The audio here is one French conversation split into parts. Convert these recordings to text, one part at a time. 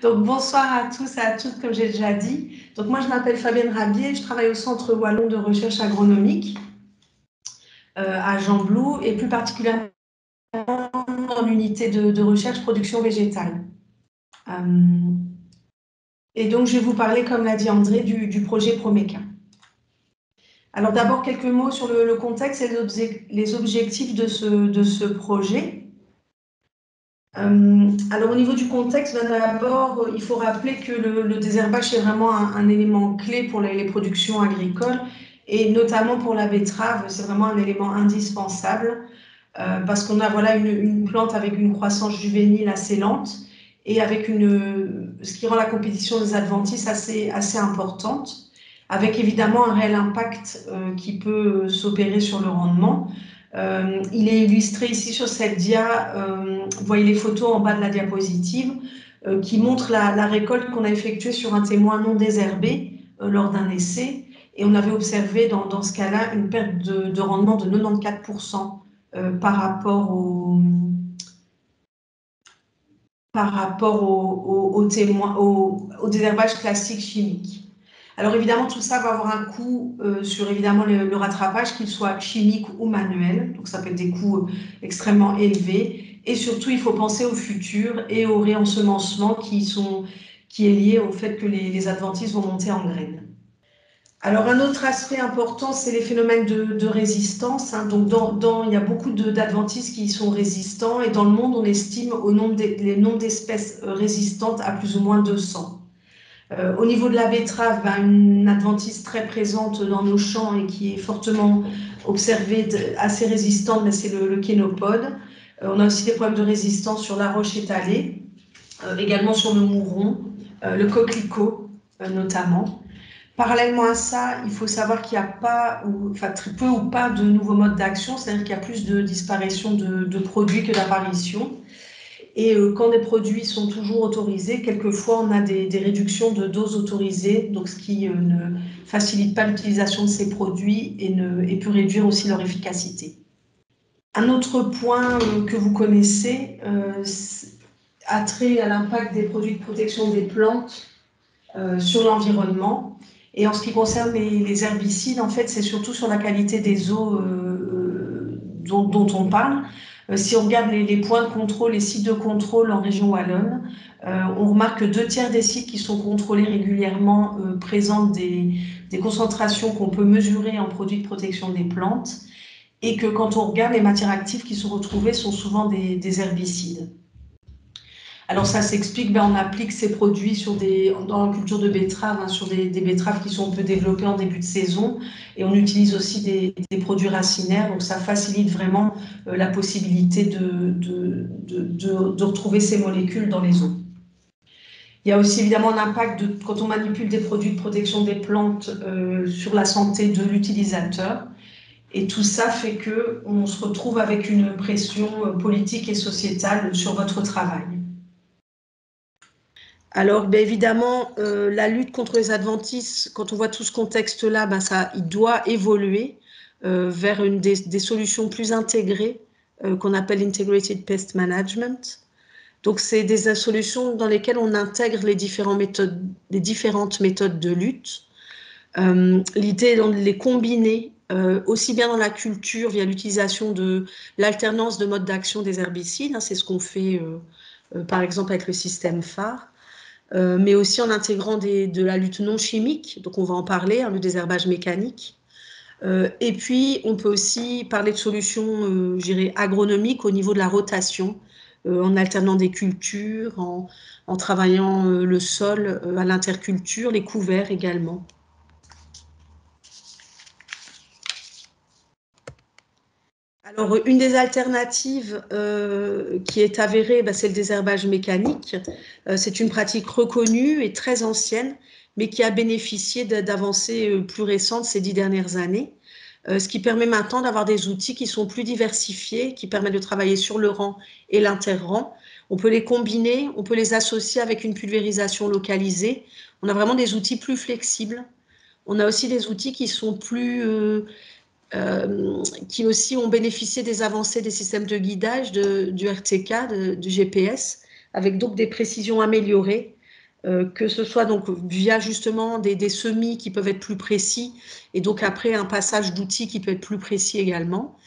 Donc, bonsoir à tous et à toutes, comme j'ai déjà dit. Donc, moi, je m'appelle Fabienne Rabier, je travaille au Centre Wallon de recherche agronomique à Gembloux et plus particulièrement dans l'unité de recherche production végétale. Et donc, je vais vous parler, comme l'a dit André, du projet Promeca. Alors, d'abord, quelques mots sur le contexte et les objectifs de ce projet. Alors, au niveau du contexte, d'abord, il faut rappeler que le désherbage est vraiment un élément clé pour les productions agricoles et notamment pour la betterave, c'est vraiment un élément indispensable parce qu'on a voilà, une plante avec une croissance juvénile assez lente et avec ce qui rend la compétition des adventices assez importante, avec évidemment un réel impact qui peut s'opérer sur le rendement. Il est illustré ici sur cette dia, vous voyez les photos en bas de la diapositive, qui montrent la récolte qu'on a effectuée sur un témoin non désherbé lors d'un essai. Et on avait observé dans ce cas-là une perte de rendement de 94% par rapport au désherbage classique chimique. Alors évidemment, tout ça va avoir un coût sur évidemment le rattrapage, qu'il soit chimique ou manuel. Donc ça peut être des coûts extrêmement élevés. Et surtout, il faut penser au futur et au réensemencement qui est lié au fait que les adventices vont monter en graines. Alors un autre aspect important, c'est les phénomènes de résistance. Donc il y a beaucoup d'adventices qui sont résistants et dans le monde, on estime les nombres d'espèces résistantes à plus ou moins 200. Au niveau de la betterave, une adventice très présente dans nos champs et qui est fortement observée, assez résistante, c'est le kénopode. On a aussi des problèmes de résistance sur la roche étalée, également sur le mouron, le coquelicot notamment. Parallèlement à ça, il faut savoir qu'il n'y a pas, très peu ou pas de nouveaux modes d'action, c'est-à-dire qu'il y a plus de disparition de produits que d'apparition. Et quand des produits sont toujours autorisés, quelquefois on a des réductions de doses autorisées, donc ce qui ne facilite pas l'utilisation de ces produits et peut réduire aussi leur efficacité. Un autre point que vous connaissez a trait à l'impact des produits de protection des plantes sur l'environnement. Et en ce qui concerne les herbicides, en fait, c'est surtout sur la qualité des eaux dont on parle. Si on regarde les points de contrôle, les sites de contrôle en région wallonne, on remarque que 2/3 des sites qui sont contrôlés régulièrement présentent des concentrations qu'on peut mesurer en produits de protection des plantes et que quand on regarde les matières actives qui sont retrouvées sont souvent des herbicides. Alors ça s'explique, on applique ces produits dans la culture de betteraves, sur des betteraves qui sont peu développées en début de saison, et on utilise aussi des produits racinaires, donc ça facilite vraiment la possibilité de retrouver ces molécules dans les eaux. Il y a aussi évidemment un impact quand on manipule des produits de protection des plantes sur la santé de l'utilisateur. Et tout ça fait qu'on se retrouve avec une pression politique et sociétale sur votre travail. Alors, évidemment, la lutte contre les adventices, quand on voit tout ce contexte-là, il doit évoluer vers des solutions plus intégrées qu'on appelle Integrated Pest Management. Donc, c'est des solutions dans lesquelles on intègre les différentes méthodes de lutte. L'idée est de les combiner aussi bien dans la culture via l'utilisation de l'alternance de modes d'action des herbicides, c'est ce qu'on fait par exemple avec le système phare, mais aussi en intégrant de la lutte non chimique, donc on va en parler, le désherbage mécanique. Et puis, on peut aussi parler de solutions, agronomiques au niveau de la rotation, en alternant des cultures, en travaillant le sol à l'interculture, les couverts également. Alors, une des alternatives qui est avérée, c'est le désherbage mécanique. C'est une pratique reconnue et très ancienne, mais qui a bénéficié d'avancées plus récentes ces 10 dernières années, ce qui permet maintenant d'avoir des outils qui sont plus diversifiés, qui permettent de travailler sur le rang et l'inter-rang. On peut les combiner, on peut les associer avec une pulvérisation localisée. On a vraiment des outils plus flexibles. On a aussi des outils qui sont qui aussi ont bénéficié des avancées des systèmes de guidage, du RTK, du GPS, avec donc des précisions améliorées, que ce soit donc via justement des semis qui peuvent être plus précis, et donc après un passage d'outils qui peut être plus précis également.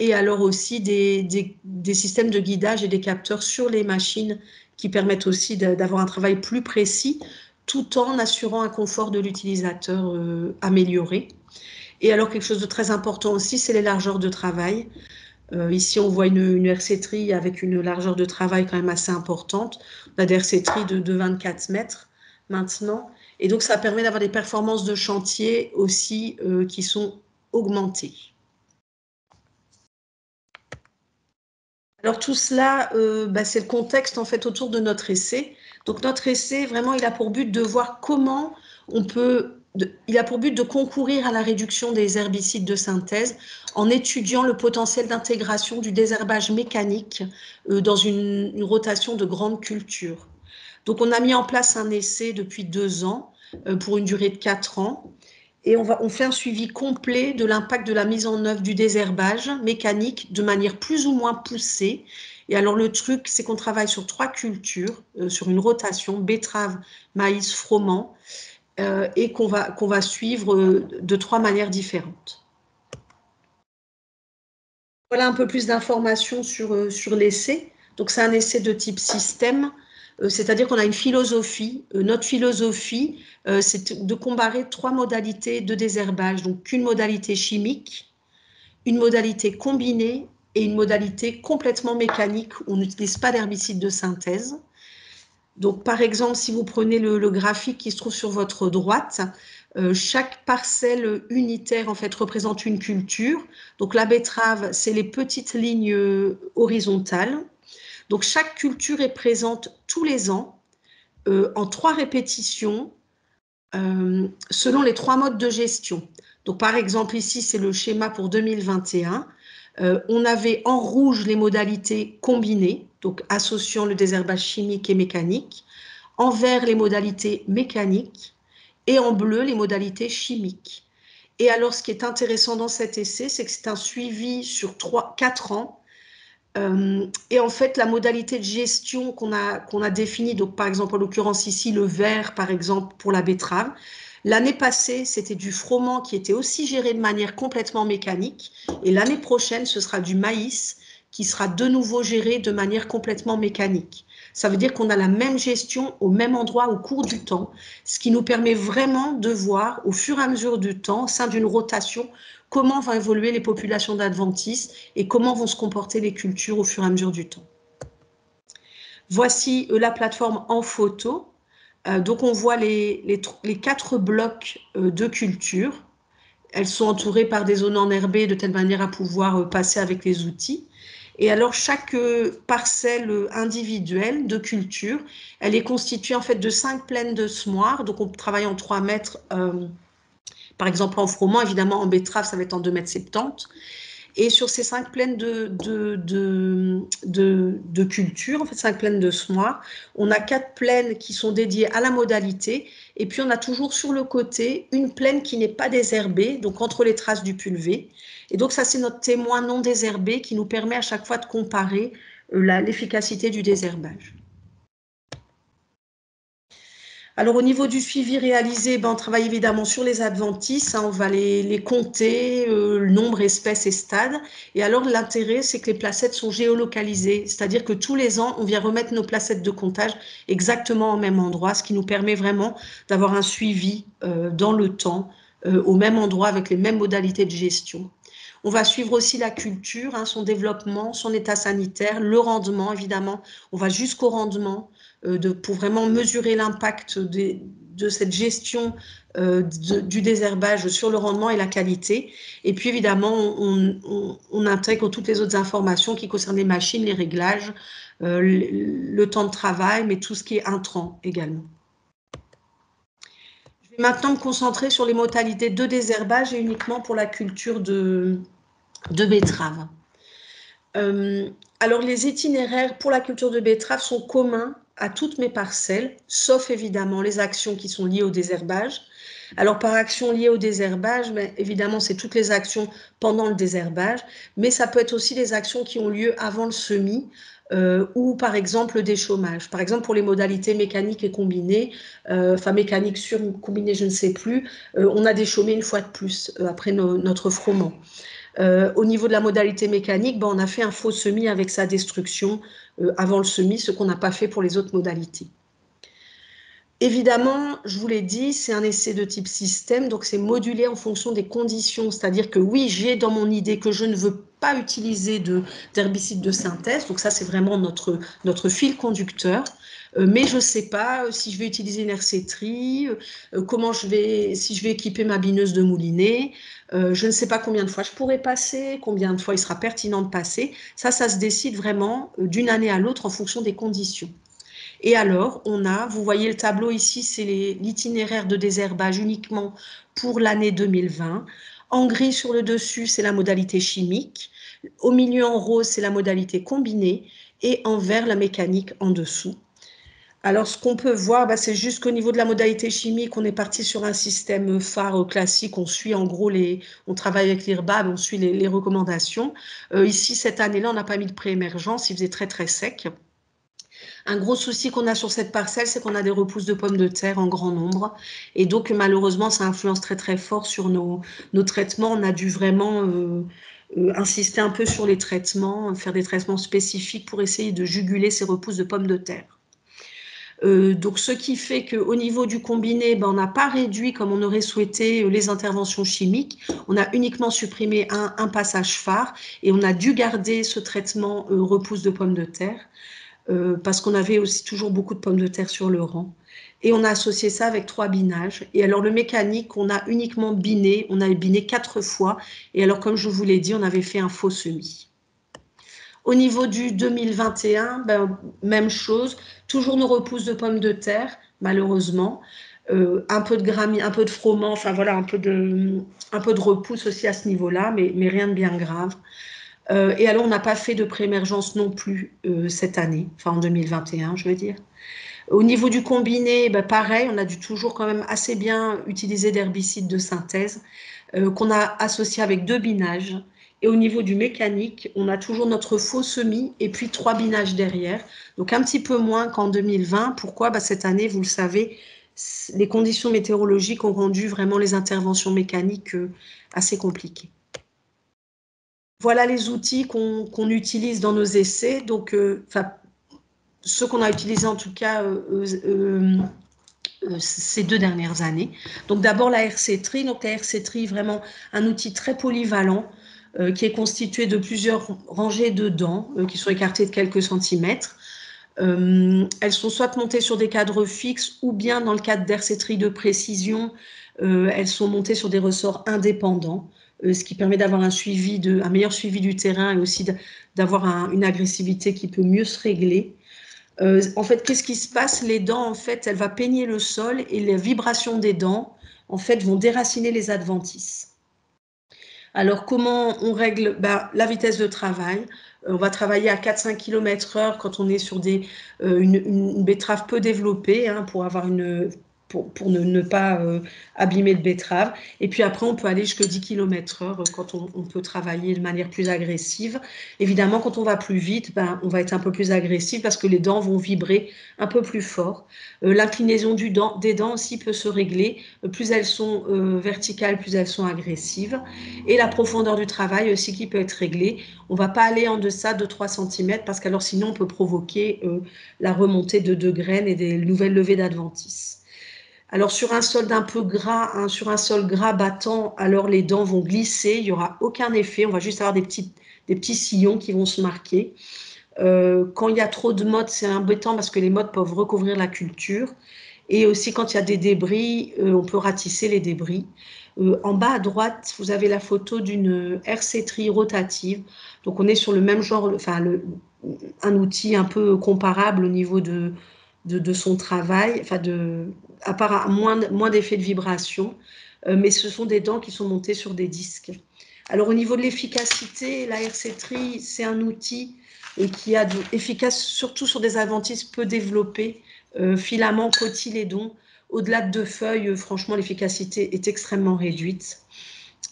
Et alors aussi des systèmes de guidage et des capteurs sur les machines qui permettent aussi d'avoir un travail plus précis tout en assurant un confort de l'utilisateur amélioré. Et alors quelque chose de très important aussi, c'est les largeurs de travail. Ici, on voit une RC-tri avec une largeur de travail quand même assez importante. On a des RC-tri de 24 mètres maintenant. Et donc, ça permet d'avoir des performances de chantier aussi qui sont augmentées. Alors tout cela, c'est le contexte en fait autour de notre essai. Donc notre essai, vraiment, il a pour but de voir comment on peut, il a pour but de concourir à la réduction des herbicides de synthèse en étudiant le potentiel d'intégration du désherbage mécanique dans une rotation de grandes cultures. Donc on a mis en place un essai depuis 2 ans pour une durée de 4 ans. Et on fait un suivi complet de l'impact de la mise en œuvre du désherbage mécanique de manière plus ou moins poussée. Et alors le truc, c'est qu'on travaille sur 3 cultures, sur une rotation, betterave, maïs, froment, et qu'on va suivre de 3 manières différentes. Voilà un peu plus d'informations sur l'essai. Donc c'est un essai de type système, c'est-à-dire qu'on a une philosophie. Notre philosophie, c'est de comparer 3 modalités de désherbage. Donc une modalité chimique, une modalité combinée et une modalité complètement mécanique où on n'utilise pas d'herbicide de synthèse. Donc, par exemple, si vous prenez le graphique qui se trouve sur votre droite, chaque parcelle unitaire en fait représente une culture. Donc, la betterave, c'est les petites lignes horizontales. Donc, chaque culture est présente tous les ans en 3 répétitions selon les 3 modes de gestion. Donc, par exemple, ici, c'est le schéma pour 2021. On avait en rouge les modalités combinées, donc associant le désherbage chimique et mécanique, en vert les modalités mécaniques et en bleu les modalités chimiques. Et alors, ce qui est intéressant dans cet essai, c'est que c'est un suivi sur 4 ans. Et en fait, la modalité de gestion qu'on a définie, donc par exemple, en l'occurrence ici, le vert, par exemple, pour la betterave, l'année passée, c'était du froment qui était aussi géré de manière complètement mécanique. Et l'année prochaine, ce sera du maïs qui sera de nouveau géré de manière complètement mécanique. Ça veut dire qu'on a la même gestion au même endroit au cours du temps, ce qui nous permet vraiment de voir au fur et à mesure du temps, au sein d'une rotation, comment vont évoluer les populations d'adventices et comment vont se comporter les cultures au fur et à mesure du temps. Voici la plateforme en photo. Donc on voit les 4 blocs de culture. Elles sont entourées par des zones enherbées de telle manière à pouvoir passer avec les outils. Et alors chaque parcelle individuelle de culture, elle est constituée en fait de 5 plaines de semoirs. Donc on travaille en 3 mètres. Par exemple, en froment, évidemment, en betterave, ça va être en 2,70 m. Et sur ces 5 plaines de culture, en fait 5 plaines de semoirs, on a 4 plaines qui sont dédiées à la modalité. Et puis on a toujours sur le côté une plaine qui n'est pas désherbée, donc entre les traces du pulvé. Et donc ça, c'est notre témoin non désherbé qui nous permet à chaque fois de comparer l'efficacité du désherbage. Alors, au niveau du suivi réalisé, on travaille évidemment sur les adventices, on va les compter, le nombre, espèces et stades. Et alors, l'intérêt, c'est que les placettes sont géolocalisées, c'est-à-dire que tous les ans, on vient remettre nos placettes de comptage exactement au même endroit, ce qui nous permet vraiment d'avoir un suivi dans le temps, au même endroit, avec les mêmes modalités de gestion. On va suivre aussi la culture, son développement, son état sanitaire, le rendement, évidemment. On va jusqu'au rendement pour vraiment mesurer l'impact de cette gestion du désherbage sur le rendement et la qualité. Et puis, évidemment, on intègre toutes les autres informations qui concernent les machines, les réglages, le temps de travail, mais tout ce qui est intrant également. Je vais maintenant me concentrer sur les modalités de désherbage et uniquement pour la culture de betterave. Alors, les itinéraires pour la culture de betterave sont communs à toutes mes parcelles, sauf évidemment les actions qui sont liées au désherbage. Alors, par action liée au désherbage, évidemment, c'est toutes les actions pendant le désherbage, mais ça peut être aussi les actions qui ont lieu avant le semis, ou par exemple des chômages. Par exemple, pour les modalités mécaniques et combinées, enfin mécanique sur combiné, je ne sais plus, on a déchômé une fois de plus après notre frottement. Au niveau de la modalité mécanique, ben, on a fait un faux semis avec sa destruction avant le semis, ce qu'on n'a pas fait pour les autres modalités. Évidemment, je vous l'ai dit, c'est un essai de type système, donc c'est modulé en fonction des conditions. C'est-à-dire que oui, j'ai dans mon idée que je ne veux pas utiliser d'herbicide de synthèse, donc ça c'est vraiment notre fil conducteur. Mais je ne sais pas si je vais utiliser une hercétrie, si je vais équiper ma bineuse de moulinet. Je ne sais pas combien de fois je pourrai passer, combien de fois il sera pertinent de passer. Ça se décide vraiment d'une année à l'autre en fonction des conditions. Et alors, vous voyez le tableau ici, c'est l'itinéraire de désherbage uniquement pour l'année 2020. En gris sur le dessus, c'est la modalité chimique. Au milieu, en rose, c'est la modalité combinée. Et en vert, la mécanique en dessous. Alors, ce qu'on peut voir, c'est juste qu'au niveau de la modalité chimique, on est parti sur un système phare classique. On suit en gros on travaille avec l'IRBAB, on suit les recommandations. Ici, cette année-là, on n'a pas mis de préémergence, il faisait très très sec. Un gros souci qu'on a sur cette parcelle, c'est qu'on a des repousses de pommes de terre en grand nombre. Et donc, malheureusement, ça influence très, très fort sur nos traitements. On a dû vraiment insister un peu sur les traitements, faire des traitements spécifiques pour essayer de juguler ces repousses de pommes de terre. Donc, ce qui fait qu'au niveau du combiné, on n'a pas réduit comme on aurait souhaité les interventions chimiques. On a uniquement supprimé un passage phare et on a dû garder ce traitement repousse de pommes de terre. Parce qu'on avait aussi toujours beaucoup de pommes de terre sur le rang. Et on a associé ça avec 3 binages. Et alors le mécanique, on a uniquement biné, on a biné 4 fois. Et alors comme je vous l'ai dit, on avait fait un faux semis. Au niveau du 2021, même chose, toujours nos repousses de pommes de terre, malheureusement. Un peu de gramine, un peu de froment, enfin voilà, un peu de repousse aussi à ce niveau-là, mais rien de bien grave. Et alors, on n'a pas fait de préémergence non plus cette année, enfin en 2021, je veux dire. Au niveau du combiné, pareil, on a dû toujours quand même assez bien utiliser d'herbicides de synthèse qu'on a associé avec 2 binages. Et au niveau du mécanique, on a toujours notre faux semis et puis 3 binages derrière. Donc un petit peu moins qu'en 2020. Pourquoi? Cette année, vous le savez, les conditions météorologiques ont rendu vraiment les interventions mécaniques assez compliquées. Voilà les outils qu'on utilise dans nos essais. Donc, ceux qu'on a utilisés en tout cas ces 2 dernières années. Donc, d'abord la RC-Tri. Donc, la RC-Tri, vraiment un outil très polyvalent qui est constitué de plusieurs rangées de dents qui sont écartées de quelques centimètres. Elles sont soit montées sur des cadres fixes ou bien dans le cadre d'RC-Tri de précision, elles sont montées sur des ressorts indépendants. Ce qui permet d'avoir un meilleur suivi du terrain et aussi d'avoir une agressivité qui peut mieux se régler. En fait, qu'est-ce qui se passe? Les dents, en fait, elles vont peigner le sol et les vibrations des dents, en fait, vont déraciner les adventices. Alors, comment on règle la vitesse de travail? On va travailler à 4-5 km/h quand on est sur une betterave peu développée pour avoir pour ne pas abîmer de betterave. Et puis après, on peut aller jusqu'à 10 km/h quand on peut travailler de manière plus agressive. Évidemment, quand on va plus vite, on va être un peu plus agressif parce que les dents vont vibrer un peu plus fort. L'inclinaison des dents aussi peut se régler. Plus elles sont verticales, plus elles sont agressives. Et la profondeur du travail aussi qui peut être réglée. On ne va pas aller en deçà de 3 cm parce qu'alors sinon on peut provoquer la remontée de graines et des nouvelles levées d'adventices. Alors sur un sol d'un peu gras, sur un sol gras battant, alors les dents vont glisser, il n'y aura aucun effet, on va juste avoir des petits sillons qui vont se marquer. Quand il y a trop de mottes, c'est embêtant parce que les mottes peuvent recouvrir la culture. Et aussi quand il y a des débris, on peut ratisser les débris. En bas à droite, vous avez la photo d'une RC-Tri rotative. Donc on est sur le même genre, enfin un outil un peu comparable au niveau de son travail, enfin à part moins d'effet de vibration, mais ce sont des dents qui sont montées sur des disques. Alors au niveau de l'efficacité, la RC-Tri, c'est un outil qui est efficace surtout sur des adventices peu développés, filaments, cotylédons. Au-delà de 2 feuilles, franchement, l'efficacité est extrêmement réduite.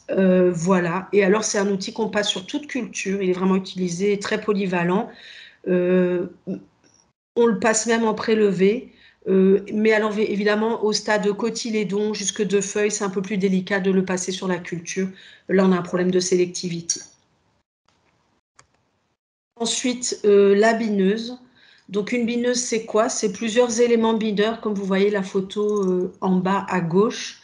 Voilà. Et alors, c'est un outil qu'on passe sur toute culture. Il est vraiment utilisé, très polyvalent. On le passe même en prélevé. Mais alors évidemment, au stade cotylédon jusque 2 feuilles, c'est un peu plus délicat de le passer sur la culture. Là, on a un problème de sélectivité. Ensuite, la bineuse. Donc une bineuse, c'est quoi? C'est plusieurs éléments bineurs, comme vous voyez la photo en bas à gauche,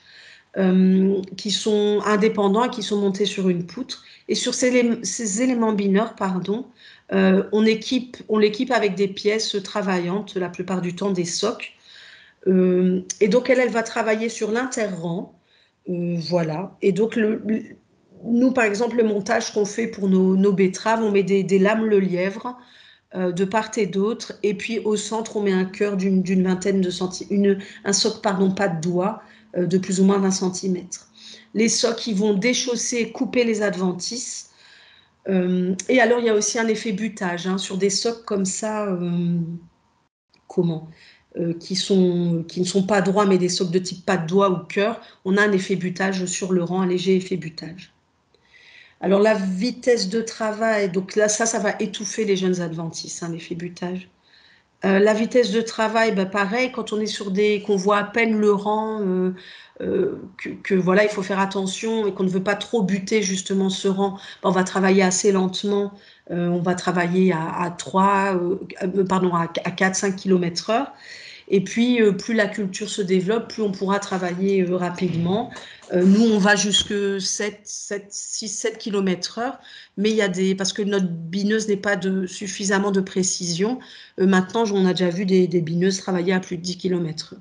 qui sont indépendants et qui sont montés sur une poutre. Et sur ces éléments bineurs, pardon, on l'équipe avec des pièces travaillantes, la plupart du temps des socs. Et donc elle va travailler sur l'interrang. Voilà. Et donc nous, par exemple, le montage qu'on fait pour nos betteraves, on met des lames le lièvre de part et d'autre. Et puis au centre, on met un cœur d'une vingtaine de centimètres, un soc, pardon, pas de doigts, de plus ou moins 20 centimètres. Les socs, ils vont déchausser, couper les adventices. Et alors, il y a aussi un effet butage hein, sur des socs comme ça. Qui ne sont pas droits, mais des socs de type pas de doigt ou cœur, on a un effet butage sur le rang, un léger effet butage. Alors la vitesse de travail, donc là ça va étouffer les jeunes adventistes, hein, l'effet butage. La vitesse de travail, bah, pareil, quand on est sur qu'on voit à peine le rang, voilà, il faut faire attention et qu'on ne veut pas trop buter justement ce rang, bah, on va travailler assez lentement, on va travailler à 4-5 km/h. Et puis, plus la culture se développe, plus on pourra travailler rapidement. Nous, on va jusque 6-7 km/h, mais il y a parce que notre bineuse n'est pas suffisamment de précision. Maintenant, on a déjà vu des bineuses travailler à plus de 10 km/h.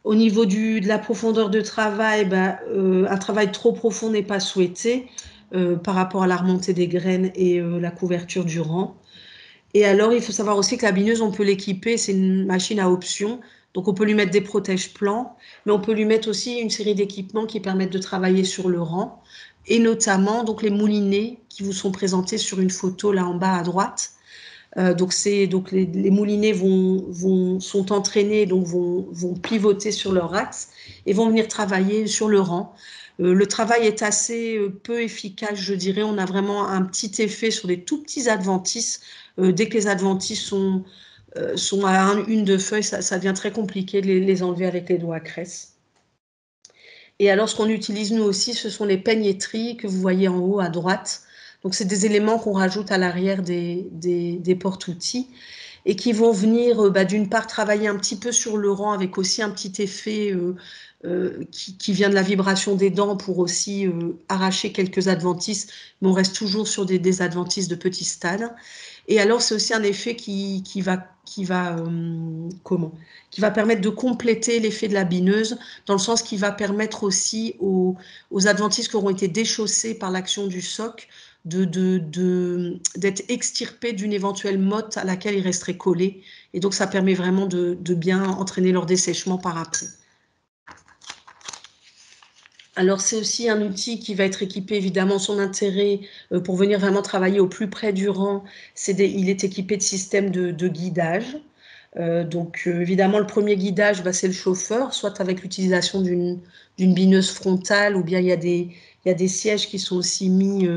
Au niveau de la profondeur de travail, un travail trop profond n'est pas souhaité par rapport à la remontée des graines et la couverture du rang. Et alors, il faut savoir aussi que la bineuse, on peut l'équiper, c'est une machine à option. Donc, on peut lui mettre des protège-plans, mais on peut lui mettre aussi une série d'équipements qui permettent de travailler sur le rang, et notamment donc, les moulinets qui vous sont présentés sur une photo là en bas à droite. Donc les moulinets sont entraînés, donc vont pivoter sur leur axe et vont venir travailler sur le rang. Le travail est assez peu efficace, je dirais. On a vraiment un petit effet sur des tout petits adventices. Dès que les adventices sont à une de feuilles, ça devient très compliqué de les enlever avec les doigts à cresse. Et alors, ce qu'on utilise nous aussi, ce sont les peignétries que vous voyez en haut à droite. Donc, c'est des éléments qu'on rajoute à l'arrière des porte-outils et qui vont venir, d'une part, travailler un petit peu sur le rang avec aussi un petit effet qui vient de la vibration des dents pour aussi arracher quelques adventices, mais on reste toujours sur des adventices de petit stade. Et alors, c'est aussi un effet qui va permettre de compléter l'effet de la bineuse, dans le sens qui va permettre aussi aux adventices qui auront été déchaussés par l'action du soc d'être extirpés d'une éventuelle motte à laquelle ils resteraient collés. Et donc, ça permet vraiment de bien entraîner leur dessèchement par après. Alors, c'est aussi un outil qui va être équipé, évidemment, son intérêt pour venir vraiment travailler au plus près du rang, il est équipé de systèmes de guidage. Donc, évidemment, le premier guidage, c'est le chauffeur, soit avec l'utilisation d'une bineuse frontale, ou bien il y a des sièges qui sont aussi mis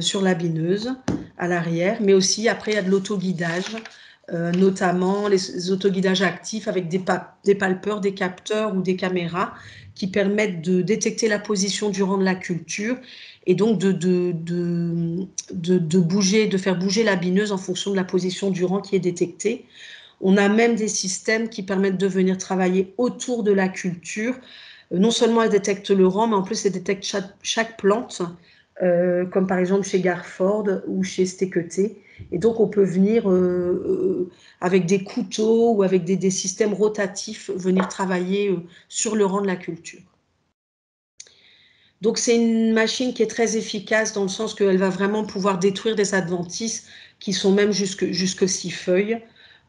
sur la bineuse à l'arrière, mais aussi après il y a de l'autoguidage, notamment les autoguidages actifs avec des palpeurs, des capteurs ou des caméras qui permettent de détecter la position du rang de la culture et donc de faire bouger la bineuse en fonction de la position du rang qui est détectée. On a même des systèmes qui permettent de venir travailler autour de la culture. Non seulement elle détecte le rang, mais en plus elle détecte chaque plante, comme par exemple chez Garford ou chez Stequeté. Et donc on peut venir avec des couteaux ou avec des systèmes rotatifs venir travailler sur le rang de la culture. Donc c'est une machine qui est très efficace dans le sens qu'elle va vraiment pouvoir détruire des adventices qui sont même jusque 6 feuilles.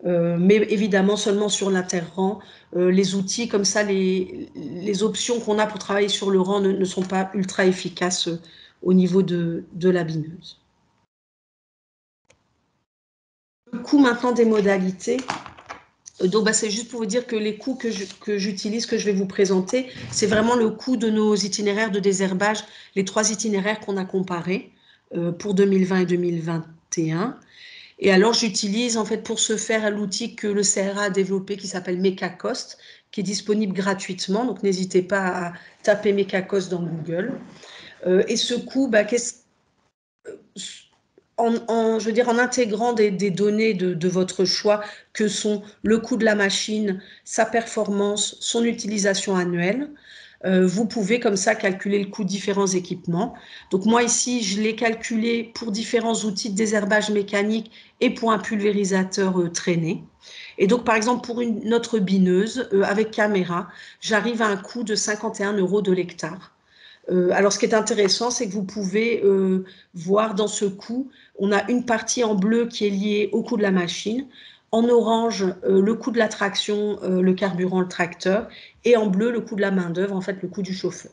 Mais évidemment seulement sur l'interrang. Les outils comme ça, les options qu'on a pour travailler sur le rang ne sont pas ultra efficaces au niveau de la bineuse. Le coût maintenant des modalités. Donc, c'est juste pour vous dire que les coûts que j'utilise, que je vais vous présenter, c'est vraiment le coût de nos itinéraires de désherbage, les 3 itinéraires qu'on a comparés pour 2020 et 2021. Et alors, j'utilise en fait pour ce faire l'outil que le CRA a développé qui s'appelle MekaCost, qui est disponible gratuitement. Donc, n'hésitez pas à taper MekaCost dans Google. Et ce coût, je veux dire, en intégrant des données de votre choix, que sont le coût de la machine, sa performance, son utilisation annuelle, vous pouvez comme ça calculer le coût de différents équipements. Donc moi ici, je l'ai calculé pour différents outils de désherbage mécanique et pour un pulvérisateur traîné. Et donc par exemple pour notre bineuse avec caméra, j'arrive à un coût de 51 € de l'hectare. Alors ce qui est intéressant, c'est que vous pouvez voir dans ce coût, on a une partie en bleu qui est liée au coût de la machine, en orange, le coût de la traction, le carburant, le tracteur, et en bleu, le coût de la main-d'œuvre, en fait, le coût du chauffeur.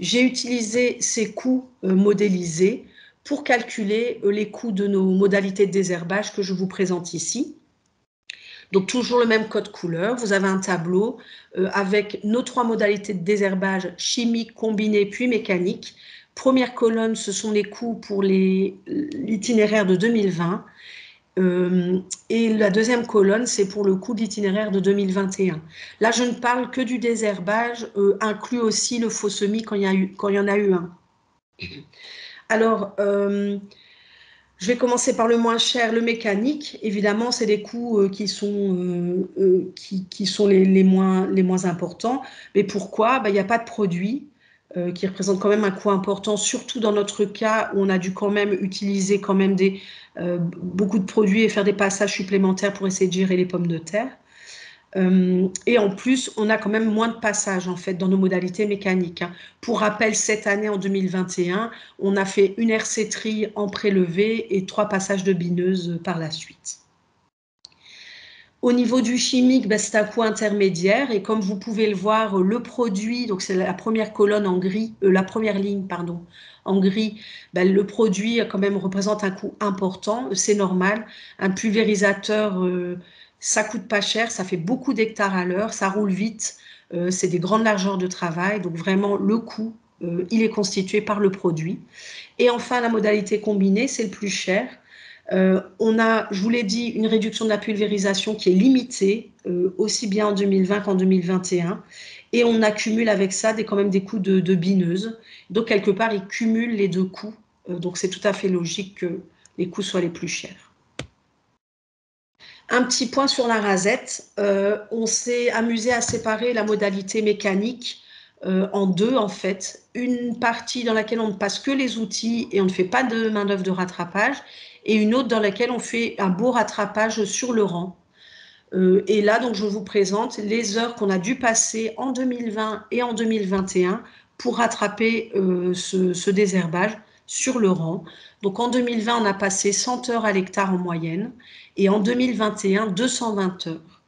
J'ai utilisé ces coûts modélisés pour calculer les coûts de nos modalités de désherbage que je vous présente ici. Donc, toujours le même code couleur. Vous avez un tableau avec nos 3 modalités de désherbage chimique, combiné, puis mécanique. Première colonne, ce sont les coûts pour l'itinéraire de 2020. Et la deuxième colonne, c'est pour le coût de l'itinéraire de 2021. Là, je ne parle que du désherbage, inclus aussi le faux semis quand il y en a eu un. Alors, je vais commencer par le moins cher, le mécanique. Évidemment, c'est des coûts qui sont les moins importants. Mais pourquoi? Il n'y a pas de produit qui représente quand même un coût important, surtout dans notre cas où on a dû quand même utiliser quand même beaucoup de produits et faire des passages supplémentaires pour essayer de gérer les pommes de terre. Et en plus, on a quand même moins de passages en fait dans nos modalités mécaniques. Pour rappel, cette année en 2021, on a fait une RC tri en prélevé et 3 passages de bineuse par la suite. Au niveau du chimique, c'est un coût intermédiaire et comme vous pouvez le voir, le produit, donc c'est la première colonne en gris, la première ligne, pardon, en gris, le produit quand même représente un coût important, c'est normal. Un pulvérisateur, ça coûte pas cher, ça fait beaucoup d'hectares à l'heure, ça roule vite, c'est des grandes largeurs de travail, donc vraiment le coût, il est constitué par le produit. Et enfin, la modalité combinée, c'est le plus cher. On a, je vous l'ai dit, une réduction de la pulvérisation qui est limitée, aussi bien en 2020 qu'en 2021. Et on accumule avec ça quand même des coûts de bineuse. Donc, quelque part, ils cumulent les 2 coûts. Donc, c'est tout à fait logique que les coûts soient les plus chers. Un petit point sur la rasette. On s'est amusé à séparer la modalité mécanique en 2, en fait. Une partie dans laquelle on ne passe que les outils et on ne fait pas de main-d'œuvre de rattrapage, et une autre dans laquelle on fait un beau rattrapage sur le rang. Et là, donc, je vous présente les heures qu'on a dû passer en 2020 et en 2021 pour rattraper ce désherbage sur le rang. Donc, en 2020, on a passé 100 heures à l'hectare en moyenne et en 2021, 220 heures.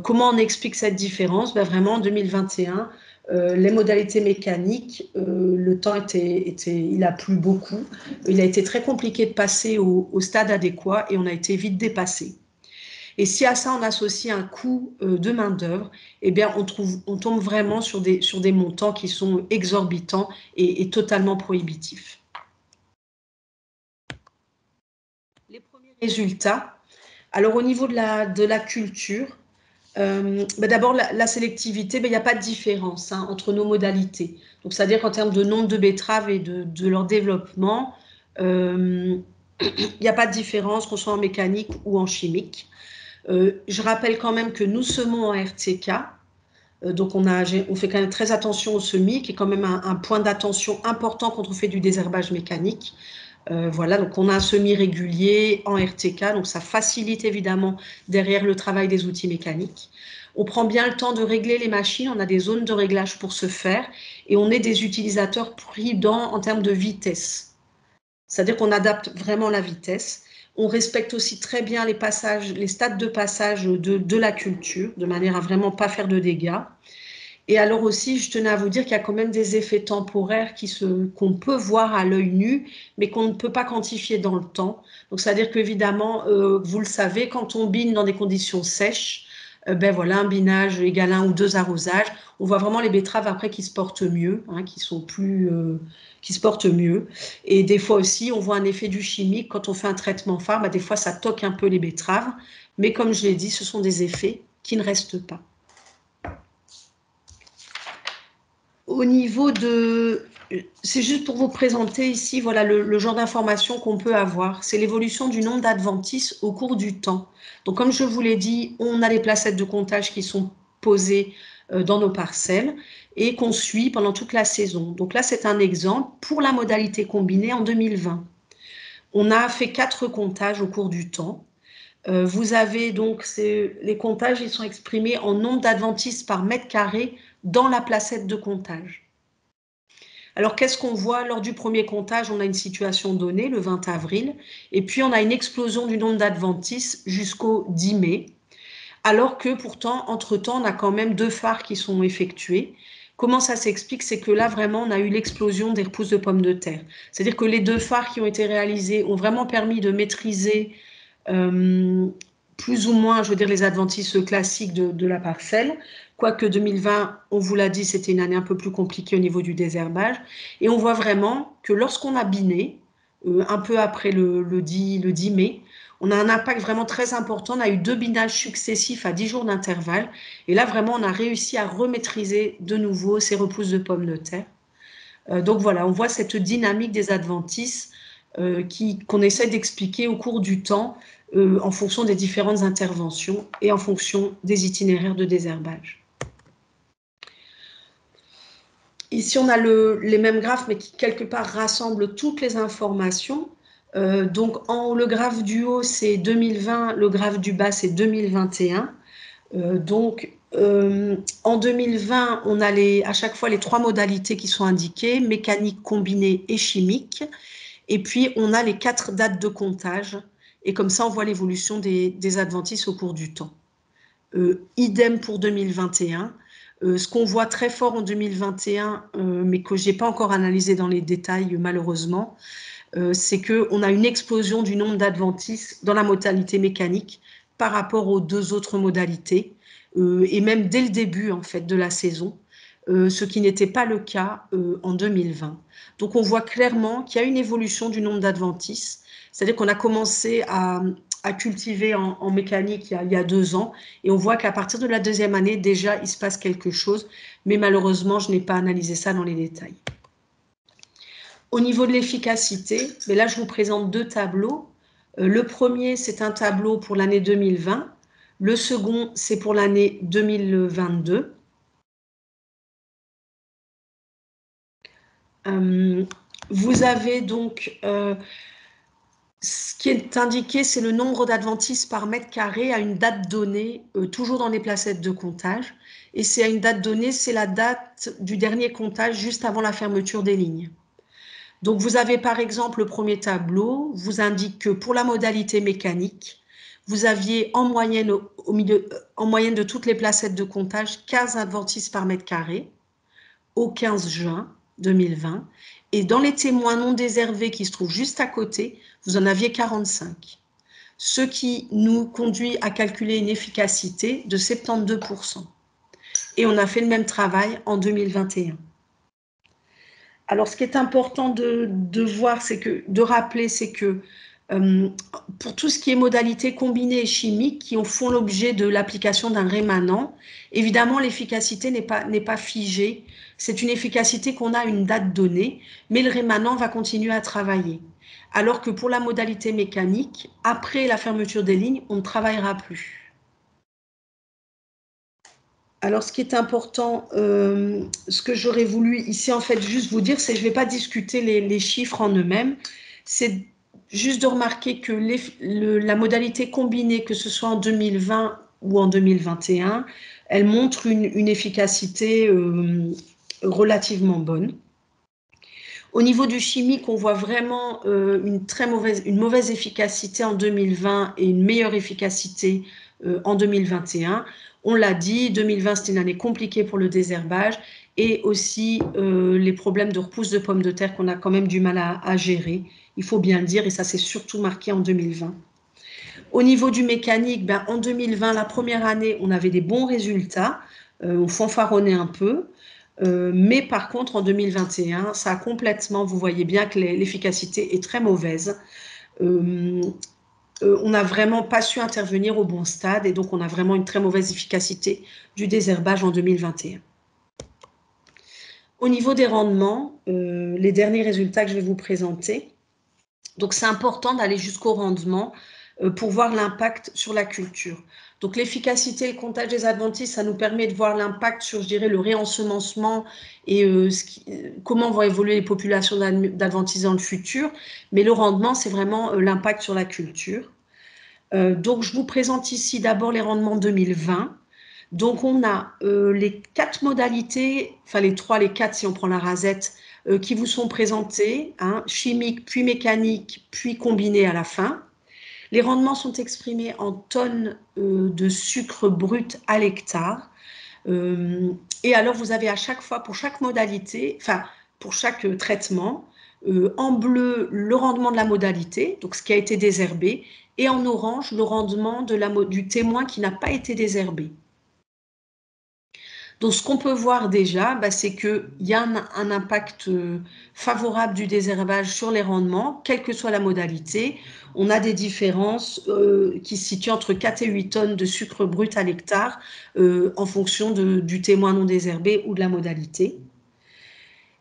Comment on explique cette différence? Vraiment, en 2021, les modalités mécaniques, le temps il a plu beaucoup. Il a été très compliqué de passer au stade adéquat et on a été vite dépassé. Et si à ça on associe un coût de main-d'œuvre, eh bien on tombe vraiment sur des montants qui sont exorbitants et totalement prohibitifs. Les premiers résultats. Alors au niveau de la culture, d'abord, la sélectivité, il n'y a pas de différence entre nos modalités. Donc, c'est-à-dire qu'en termes de nombre de betteraves et de leur développement, il n'y a pas de différence, qu'on soit en mécanique ou en chimique. Je rappelle quand même que nous semons en RTK. Donc, on fait quand même très attention au semis, qui est quand même un point d'attention important quand on fait du désherbage mécanique. Voilà, donc on a un semis régulier en RTK, donc ça facilite évidemment derrière le travail des outils mécaniques. On prend bien le temps de régler les machines, on a des zones de réglage pour ce faire et on est des utilisateurs prudents en termes de vitesse. C'est-à-dire qu'on adapte vraiment la vitesse. On respecte aussi très bien les stades de passage de la culture, de manière à vraiment pas faire de dégâts. Et alors aussi, je tenais à vous dire qu'il y a quand même des effets temporaires qu'on peut voir à l'œil nu, mais qu'on ne peut pas quantifier dans le temps. Donc, c'est-à-dire qu'évidemment, vous le savez, quand on bine dans des conditions sèches, ben voilà, un binage égale 1 ou 2 arrosages. On voit vraiment les betteraves après qui se portent mieux, hein, qui se portent mieux. Et des fois aussi, on voit un effet du chimique. Quand on fait un traitement phare, ben des fois, ça toque un peu les betteraves. Mais comme je l'ai dit, ce sont des effets qui ne restent pas. Au niveau de... C'est juste pour vous présenter ici, voilà le genre d'information qu'on peut avoir. C'est l'évolution du nombre d'adventices au cours du temps. Donc, comme je vous l'ai dit, on a les placettes de comptage qui sont posées dans nos parcelles et qu'on suit pendant toute la saison. Donc là, c'est un exemple pour la modalité combinée en 2020. On a fait 4 comptages au cours du temps. Vous avez donc, les comptages, ils sont exprimés en nombre d'adventices par mètre carré dans la placette de comptage. Alors, qu'est-ce qu'on voit lors du premier comptage? On a une situation donnée, le 20 avril, et puis on a une explosion du nombre d'adventices jusqu'au 10 mai, alors que pourtant, entre-temps, on a quand même 2 phares qui sont effectués. Comment ça s'explique? C'est que là, vraiment, on a eu l'explosion des repousses de pommes de terre. C'est-à-dire que les 2 phares qui ont été réalisés ont vraiment permis de maîtriser plus ou moins, je veux dire, les adventices classiques de la parcelle. Quoique 2020, on vous l'a dit, c'était une année un peu plus compliquée au niveau du désherbage. Et on voit vraiment que lorsqu'on a biné, un peu après le 10 mai, on a un impact vraiment très important. On a eu 2 binages successifs à 10 jours d'intervalle. Et là, vraiment, on a réussi à remaîtriser de nouveau ces repousses de pommes de terre. Donc voilà, on voit cette dynamique des adventices qu'on essaie d'expliquer au cours du temps en fonction des différentes interventions et en fonction des itinéraires de désherbage. Ici, on a les mêmes graphes, mais qui, quelque part, rassemblent toutes les informations. Donc, le graphe du haut, c'est 2020, le graphe du bas, c'est 2021. En 2020, on a à chaque fois les 3 modalités qui sont indiquées, mécanique, combinée et chimique. Et puis, on a les 4 dates de comptage. Et comme ça, on voit l'évolution des adventices au cours du temps. Idem pour 2021. Ce qu'on voit très fort en 2021, mais que je n'ai pas encore analysé dans les détails malheureusement, c'est qu'on a une explosion du nombre d'adventices dans la modalité mécanique par rapport aux 2 autres modalités, et même dès le début en fait de la saison, ce qui n'était pas le cas en 2020. Donc on voit clairement qu'il y a une évolution du nombre d'adventices, c'est-à-dire qu'on a commencé à cultiver en mécanique il y a 2 ans, et on voit qu'à partir de la 2e année, déjà, il se passe quelque chose, mais malheureusement, je n'ai pas analysé ça dans les détails. Au niveau de l'efficacité, mais là, je vous présente 2 tableaux. Le premier, c'est un tableau pour l'année 2020. Le second, c'est pour l'année 2022. Vous avez donc... ce qui est indiqué, c'est le nombre d'adventices par mètre carré à une date donnée, toujours dans les placettes de comptage. Et c'est à une date donnée, c'est la date du dernier comptage juste avant la fermeture des lignes. Donc, vous avez par exemple le premier tableau, vous indique que pour la modalité mécanique, vous aviez en moyenne, en moyenne de toutes les placettes de comptage, 15 adventices par mètre carré au 15 juin 2020. Et dans les témoins non déshervés qui se trouvent juste à côté, vous en aviez 45. Ce qui nous conduit à calculer une efficacité de 72%. Et on a fait le même travail en 2021. Alors, ce qui est important de voir, de rappeler, c'est que pour tout ce qui est modalité combinée et chimique qui font l'objet de l'application d'un rémanent, évidemment, l'efficacité n'est pas figée. C'est une efficacité qu'on a à une date donnée, mais le rémanent va continuer à travailler. Alors que pour la modalité mécanique, après la fermeture des lignes, on ne travaillera plus. Alors, ce qui est important, ce que j'aurais voulu ici, en fait, juste vous dire, c'est que je ne vais pas discuter les chiffres en eux-mêmes. C'est juste de remarquer que la modalité combinée, que ce soit en 2020 ou en 2021, elle montre une efficacité relativement bonne. Au niveau du chimique, on voit vraiment une mauvaise efficacité en 2020 et une meilleure efficacité en 2021. On l'a dit, 2020, c'était une année compliquée pour le désherbage et aussi les problèmes de repousse de pommes de terre qu'on a quand même du mal à gérer, il faut bien le dire, et ça s'est surtout marqué en 2020. Au niveau du mécanique, ben, en 2020, la première année, on avait des bons résultats, on fanfaronnait un peu, mais par contre, en 2021, ça a complètement, vous voyez bien que l'efficacité est très mauvaise. Euh, on n'a vraiment pas su intervenir au bon stade et donc on a vraiment une très mauvaise efficacité du désherbage en 2021. Au niveau des rendements, les derniers résultats que je vais vous présenter, donc c'est important d'aller jusqu'au rendement pour voir l'impact sur la culture. Donc l'efficacité et le comptage des adventices, ça nous permet de voir l'impact sur, je dirais, le réensemencement et comment vont évoluer les populations d'adventices dans le futur. Mais le rendement, c'est vraiment l'impact sur la culture. Donc je vous présente ici d'abord les rendements 2020. Donc on a les 4 modalités, enfin les 3, les 4 si on prend la rasette, qui vous sont présentées, hein, chimique, puis mécanique, puis combiné à la fin. Les rendements sont exprimés en tonnes de sucre brut à l'hectare. Et alors, vous avez à chaque fois, pour chaque modalité, enfin, pour chaque traitement, en bleu, le rendement de la modalité, donc ce qui a été désherbé, et en orange, le rendement du témoin qui n'a pas été désherbé. Donc, ce qu'on peut voir déjà, bah, c'est qu'il y a un impact favorable du désherbage sur les rendements, quelle que soit la modalité. On a des différences qui se situent entre 4 et 8 tonnes de sucre brut à l'hectare en fonction du témoin non désherbé ou de la modalité.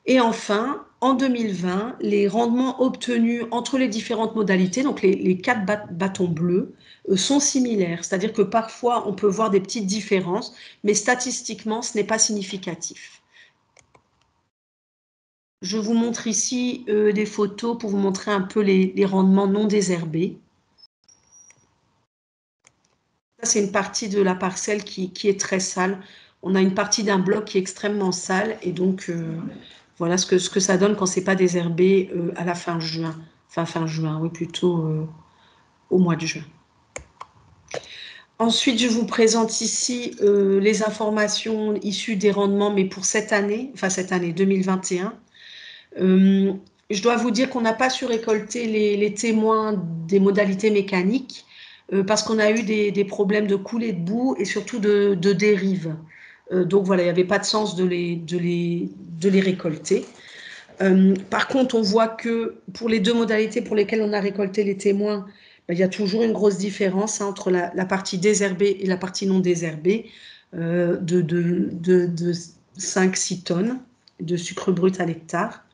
Et enfin, en 2020, les rendements obtenus entre les différentes modalités, donc les 4 bâtons bleus, sont similaires. C'est-à-dire que parfois, on peut voir des petites différences, mais statistiquement, ce n'est pas significatif. Je vous montre ici des photos pour vous montrer un peu les rendements non désherbés. Ça, c'est une partie de la parcelle qui est très sale. On a une partie d'un bloc qui est extrêmement sale et donc voilà ce que ça donne quand c'est pas désherbé à la fin juin. Enfin, fin juin, oui, plutôt au mois de juin. Ensuite, je vous présente ici les informations issues des rendements, mais pour cette année, enfin cette année 2021. Je dois vous dire qu'on n'a pas su récolter les témoins des modalités mécaniques parce qu'on a eu des problèmes de coulée de boue et surtout de dérive. Donc voilà, il n'y avait pas de sens de les récolter. Par contre, on voit que pour les 2 modalités pour lesquelles on a récolté les témoins, ben, il y a toujours une grosse différence hein, entre la partie désherbée et la partie non désherbée de 5-6 tonnes de sucre brut à l'hectare.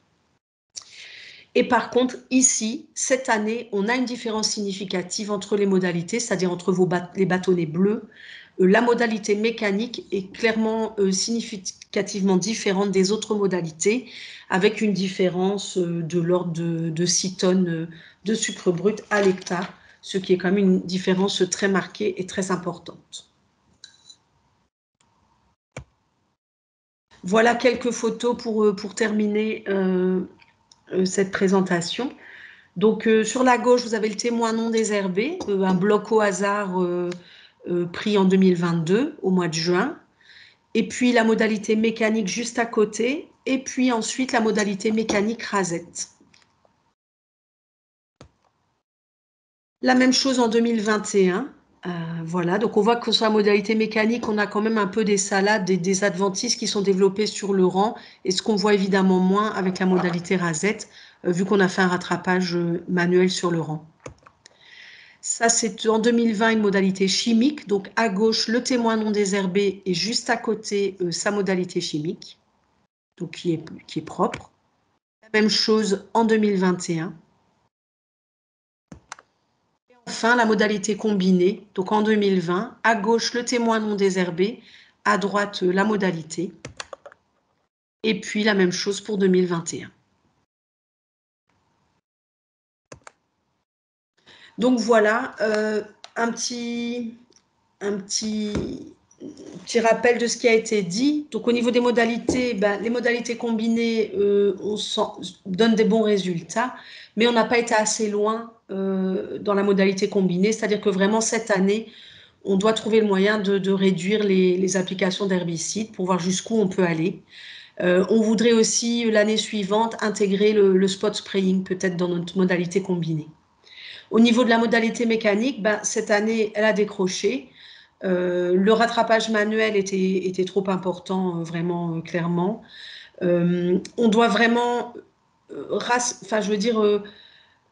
Et par contre, ici, cette année, on a une différence significative entre les modalités, c'est-à-dire entre les bâtonnets bleus. La modalité mécanique est clairement significativement différente des autres modalités, avec une différence de l'ordre de 6 tonnes de sucre brut à l'hectare, ce qui est quand même une différence très marquée et très importante. Voilà quelques photos pour terminer cette présentation. Donc, sur la gauche, vous avez le témoin non désherbé, un bloc au hasard pris en 2022, au mois de juin. Et puis, la modalité mécanique juste à côté. Et puis ensuite, la modalité mécanique rasette. La même chose en 2021. Voilà, donc on voit que sur la modalité mécanique, on a quand même un peu des salades, des adventices qui sont développés sur le rang, et ce qu'on voit évidemment moins avec la modalité rasette, vu qu'on a fait un rattrapage manuel sur le rang. Ça, c'est en 2020 une modalité chimique, donc à gauche, le témoin non désherbé et juste à côté, sa modalité chimique, donc qui est propre. La même chose en 2021. Enfin, la modalité combinée, donc en 2020, à gauche le témoin non désherbé, à droite la modalité, et puis la même chose pour 2021. Donc voilà, un petit rappel de ce qui a été dit. Donc au niveau des modalités, ben, les modalités combinées donnent des bons résultats, mais on n'a pas été assez loin dans la modalité combinée, c'est-à-dire que vraiment cette année, on doit trouver le moyen de réduire les applications d'herbicides pour voir jusqu'où on peut aller. On voudrait aussi l'année suivante intégrer le spot spraying peut-être dans notre modalité combinée. Au niveau de la modalité mécanique, ben, cette année, elle a décroché. Le rattrapage manuel était trop important, vraiment, clairement. On doit vraiment, enfin, je veux dire,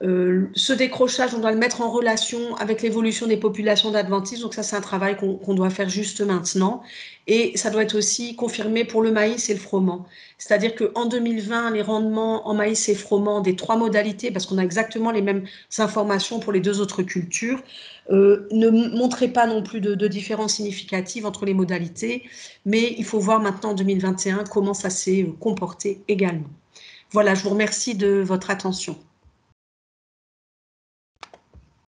ce décrochage, on doit le mettre en relation avec l'évolution des populations d'adventistes. Donc ça, c'est un travail qu'on doit faire juste maintenant. Et ça doit être aussi confirmé pour le maïs et le froment. C'est-à-dire qu'en 2020, les rendements en maïs et froment des 3 modalités, parce qu'on a exactement les mêmes informations pour les 2 autres cultures, ne montraient pas non plus de différence significative entre les modalités. Mais il faut voir maintenant en 2021 comment ça s'est comporté également. Voilà, je vous remercie de votre attention.